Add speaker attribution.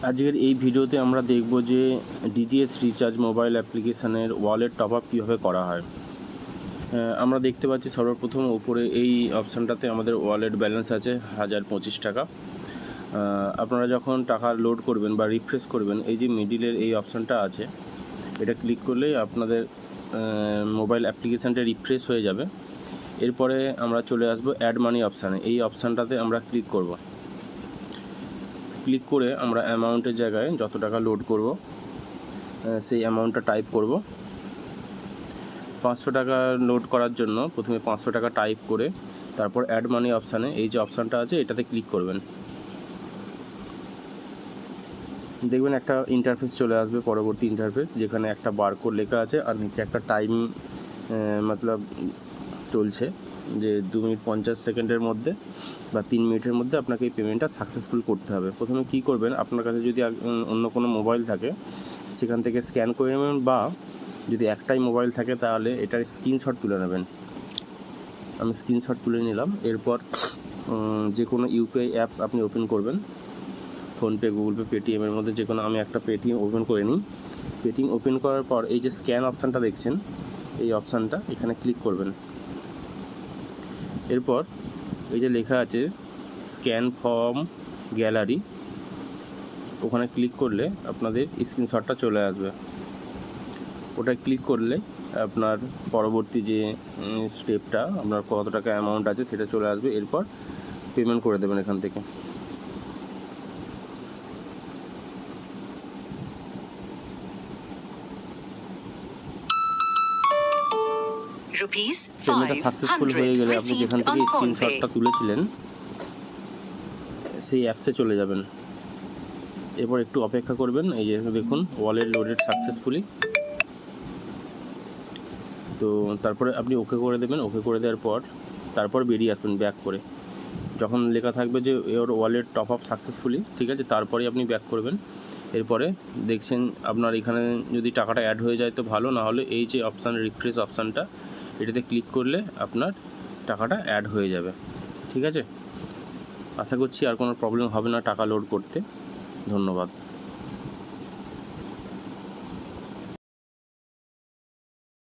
Speaker 1: আজকের এই ভিডিওতে আমরা দেখব যে ডিটিএইচ রিচার্জ মোবাইল অ্যাপ্লিকেশানের ওয়ালেট টপ আপ কীভাবে করা হয়। আমরা দেখতে পাচ্ছি সর্বপ্রথম উপরে এই অপশানটাতে আমাদের ওয়ালেট ব্যালেন্স আছে 1025 টাকা। আপনারা যখন টাকা লোড করবেন বা রিফ্রেশ করবেন, এই যে মিডিলের এই অপশানটা আছে, এটা ক্লিক করলেই আপনাদের মোবাইল অ্যাপ্লিকেশানটা রিফ্রেশ হয়ে যাবে। এরপরে আমরা চলে আসবো অ্যাড মানি অপশানে। এই অপশানটাতে আমরা ক্লিক করব। ক্লিক করে আমরা অ্যামাউন্টের জায়গায় যত টাকা লোড করব সেই অ্যামাউন্টটা টাইপ করব। 500 টাকা লোড করার জন্য প্রথমে 500 টাকা টাইপ করে তারপর অ্যাড মানি অপশানে এই যে অপশানটা আছে এটাতে ক্লিক করবেন। দেখবেন একটা ইন্টারফেস চলে আসবে, পরবর্তী ইন্টারফেস, যেখানে একটা বারকোড লেখা আছে আর নিচে একটা টাইম মতলব চলছে যে 2 মিনিট 50 সেকেন্ডের মধ্যে বা 3 মিনিটের মধ্যে আপনাকে এই পেমেন্টটা সাকসেসফুল করতে হবে। প্রথমে কী করবেন, আপনার কাছে যদি অন্য কোনো মোবাইল থাকে সেখান থেকে স্ক্যান করে নেবেন, বা যদি একটাই মোবাইল থাকে তাহলে এটার স্ক্রিনশট তুলে নেবেন। আমি স্ক্রিনশট তুলে নিলাম। এরপর যে কোনো ইউপিআই অ্যাপস আপনি ওপেন করবেন, ফোনপে, গুগল পে, পেটিএমের মধ্যে যে কোনো, আমি একটা পেটিএম ওপেন করে নিই। পেটিএম ওপেন করার পর এই যে স্ক্যান অপশানটা দেখছেন, এই অপশানটা এখানে ক্লিক করবেন। এরপর এই যে লেখা আছে স্ক্যান ফ্রম গ্যালারি, ওখানে ক্লিক করলে আপনাদের স্ক্রিনশটটা চলে আসবে। ওটা ক্লিক করলে আপনার পরবর্তী যে স্টেপটা, আপনার কত টাকা অ্যামাউন্ট আছে সেটা চলে আসবে। এরপর পেমেন্ট করে দেবেন এখান থেকে। পেমেন্টটা সাকসেসফুল হয়ে গেলে আপনি যেখান থেকে স্ক্রিনশটটা তুলেছিলেন সেই অ্যাপসে চলে যাবেন। এরপর একটু অপেক্ষা করবেন। এই যে দেখুন ওয়ালেট লোডেড সাকসেসফুলি। তো তারপরে আপনি ওকে করে দেবেন। ওকে করে দেওয়ার পর তারপর বেরিয়ে আসবেন ব্যাক করে। যখন লেখা থাকবে যে your wallet top up successfully, ঠিক আছে, তারপরেই আপনি ব্যাক করবেন। এরপরে দেখছেন আপনার এখানে যদি টাকাটা অ্যাড হয়ে যায় তো ভালো, না হলে এই যে অপশান রিফ্রেশ অপশানটা, এটাতে ক্লিক করলে আপনার টাকাটা অ্যাড হয়ে যাবে। ঠিক আছে, আশা করছি আর কোনো প্রবলেম হবে না টাকা লোড করতে। ধন্যবাদ।